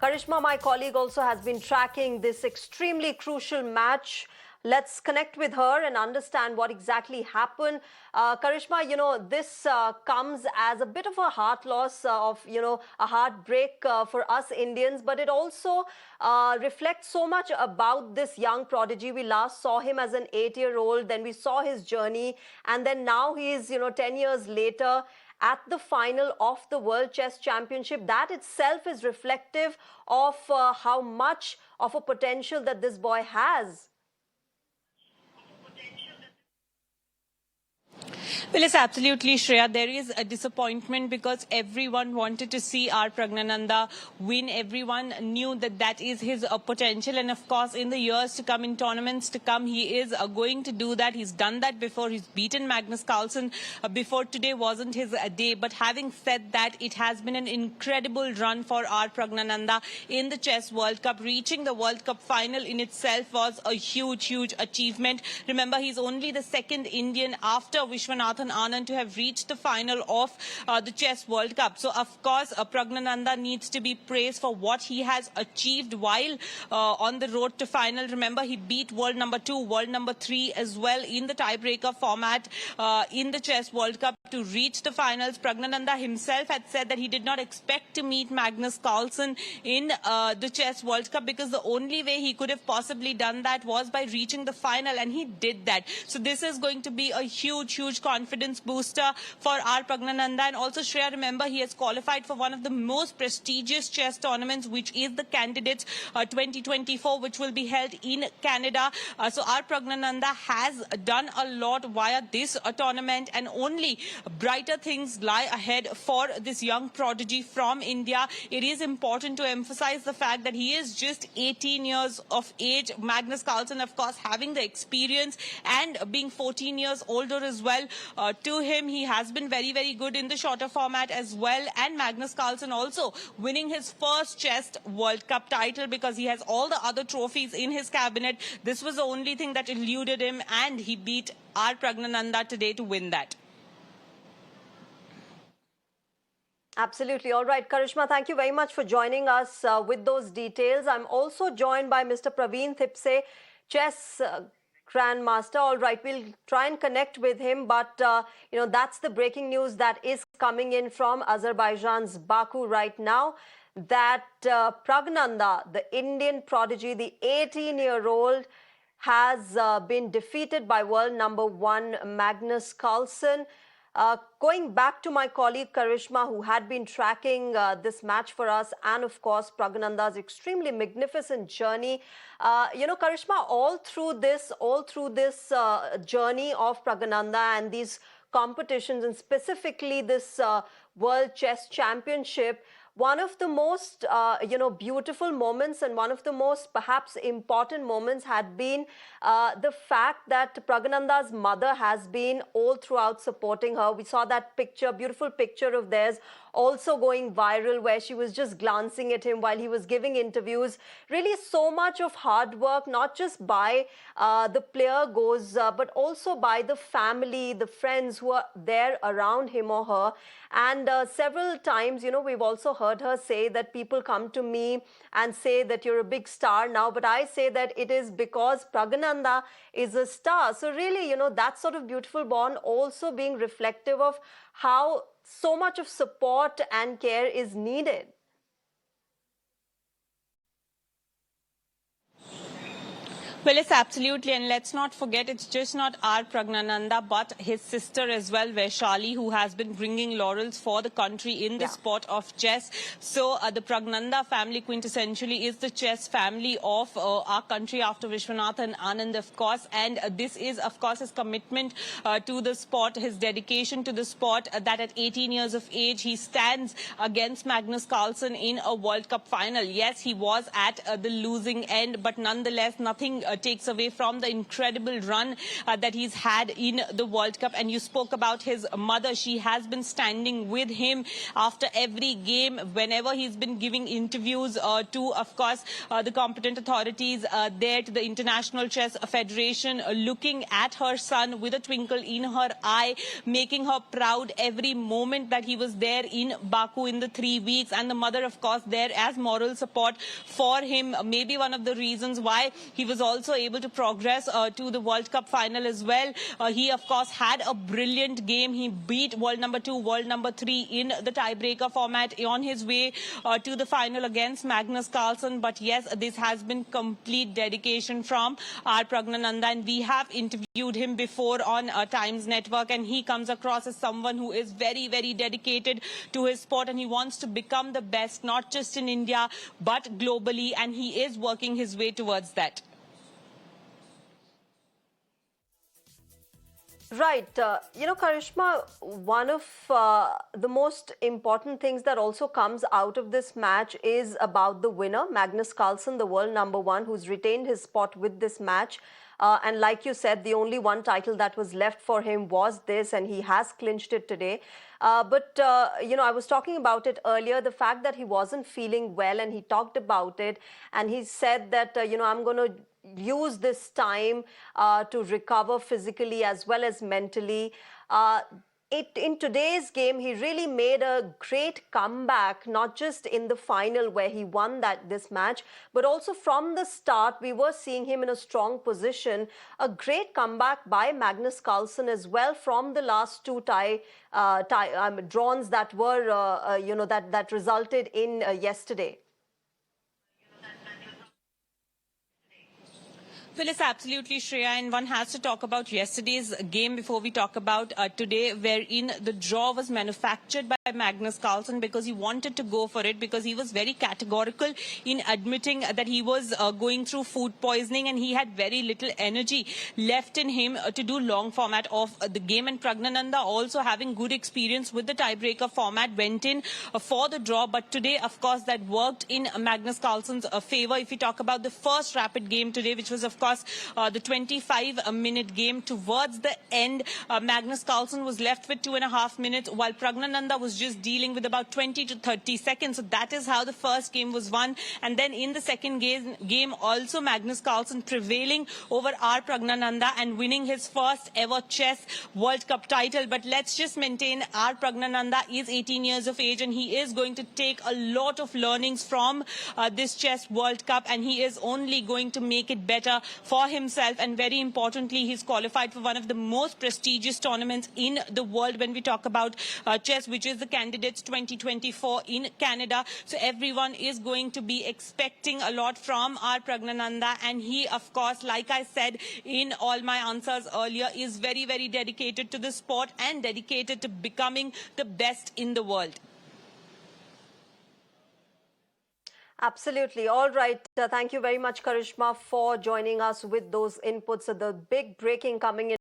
Karishma, my colleague, also has been tracking this extremely crucial match. Let's connect with her and understand what exactly happened. Karishma, this comes as a bit of a heart loss, a heartbreak for us Indians, but it also reflects so much about this young prodigy. We last saw him as an 8-year-old, then we saw his journey, and then now he is, 10 years later at the final of the World Chess Championship. That itself is reflective of how much of a potential that this boy has. Well, it's absolutely, Shreya. There is a disappointment because everyone wanted to see our Praggnanandhaa win. Everyone knew that that is his potential. And of course, in the years to come, in tournaments to come, he is going to do that. He's done that before. He's beaten Magnus Carlson before. Today wasn't his day. But having said that, it has been an incredible run for our Praggnanandhaa in the Chess World Cup. Reaching the World Cup final in itself was a huge, huge achievement. Remember, he's only the second Indian after Vishwanathan Anand to have reached the final of the Chess World Cup. So, of course, Praggnanandhaa needs to be praised for what he has achieved while on the road to final. Remember, he beat world number 2, world number 3 as well in the tiebreaker format in the Chess World Cup to reach the finals. Praggnanandhaa himself had said that he did not expect to meet Magnus Carlson in the Chess World Cup because the only way he could have possibly done that was by reaching the final, and he did that. So this is going to be a huge, huge confidence booster for our Praggnanandhaa. And also, Shreya, remember, he has qualified for one of the most prestigious chess tournaments, which is the Candidates 2024, which will be held in Canada. So our Praggnanandhaa has done a lot via this tournament, and only brighter things lie ahead for this young prodigy from India. It is important to emphasize the fact that he is just 18 years of age. Magnus Carlsen, of course, having the experience and being 14 years older as well. To him, he has been very, very good in the shorter format as well. And Magnus Carlsen also winning his first Chess World Cup title because he has all the other trophies in his cabinet. This was the only thing that eluded him, and he beat our Praggnanandhaa today to win that. Absolutely. All right, Karishma, thank you very much for joining us with those details. I'm also joined by Mr. Praveen Thipse, chess grandmaster. All right, we'll try and connect with him, but that's the breaking news that is coming in from Azerbaijan's Baku right now, that Praggnanandhaa, the Indian prodigy, the 18-year-old, has been defeated by world number 1 Magnus Carlsen. Going back to my colleague Karishma, who had been tracking this match for us, and of course Praggnanandha's extremely magnificent journey. Karishma, all through this journey of Praggnanandhaa and these competitions, and specifically this World Chess Championship, one of the most, beautiful moments and one of the most perhaps important moments had been the fact that Praggnanandha's mother has been all throughout supporting her. We saw that picture, beautiful picture of theirs, also going viral, where she was just glancing at him while he was giving interviews. Really so much of hard work, not just by the player goes, but also by the family, the friends who are there around him or her. And several times, we've also heard her say that people come to me and say that you're a big star now, but I say that it is because Praggnanandhaa is a star. So really, that sort of beautiful bond also being reflective of how so much of support and care is needed. Well, it's absolutely, and let's not forget, it's just not our Praggnanandhaa, but his sister as well, Vaishali, who has been bringing laurels for the country in the sport of chess. So the Praggnanandhaa family quintessentially is the chess family of our country after Vishwanathan Anand, of course. And this is, of course, his commitment to the sport, his dedication to the sport, that at 18 years of age, he stands against Magnus Carlsen in a World Cup final. Yes, he was at the losing end, but nonetheless, nothing takes away from the incredible run that he's had in the World Cup. And you spoke about his mother. She has been standing with him after every game, whenever he's been giving interviews to, of course, the competent authorities there, to the International Chess Federation, looking at her son with a twinkle in her eye, making her proud every moment that he was there in Baku in the 3 weeks. And the mother, of course, there as moral support for him. Maybe one of the reasons why he was also able to progress to the World Cup final as well. He, of course, had a brilliant game. He beat world number 2, world number 3 in the tiebreaker format on his way to the final against Magnus Carlson. But yes, this has been complete dedication from our Praggnanandhaa, and we have interviewed him before on Times Network, and he comes across as someone who is very, very dedicated to his sport, and he wants to become the best, not just in India, but globally, and he is working his way towards that. Right. Karishma, one of the most important things that also comes out of this match is about the winner, Magnus Carlsen, the world number 1, who's retained his spot with this match. And like you said, the only one title that was left for him was this, and he has clinched it today. But I was talking about it earlier, the fact that he wasn't feeling well, and he talked about it, and he said that, I'm going to use this time to recover physically as well as mentally. In today's game, he really made a great comeback, not just in the final where he won this match, but also from the start, we were seeing him in a strong position. A great comeback by Magnus Carlsen as well from the last 2 draws that were, that resulted in yesterday. Well, it's absolutely, Shreya, and one has to talk about yesterday's game before we talk about today, wherein the draw was manufactured by Magnus Carlsen because he wanted to go for it, because he was very categorical in admitting that he was going through food poisoning and he had very little energy left in him to do long format of the game. And Praggnanandhaa, also having good experience with the tiebreaker format, went in for the draw. But today, of course, that worked in Magnus Carlsen's favor. If we talk about the first rapid game today, which was, of course, the 25-minute game, towards the end, Magnus Carlsen was left with 2.5 minutes, while Praggnanandhaa was just dealing with about 20 to 30 seconds. So that is how the first game was won. And then in the second game, also Magnus Carlsen prevailing over our Praggnanandhaa and winning his first ever chess World Cup title. But let's just maintain our Praggnanandhaa is 18 years of age, and he is going to take a lot of learnings from this chess World Cup, and he is only going to make it better for himself. And very importantly, he's qualified for one of the most prestigious tournaments in the world when we talk about chess, which is the Candidates 2024 in Canada. So everyone is going to be expecting a lot from our Praggnanandhaa, and he, of course, like I said in all my answers earlier, is very, very dedicated to the sport and dedicated to becoming the best in the world. Absolutely. All right. Thank you very much, Karishma, for joining us with those inputs. The big breaking coming in.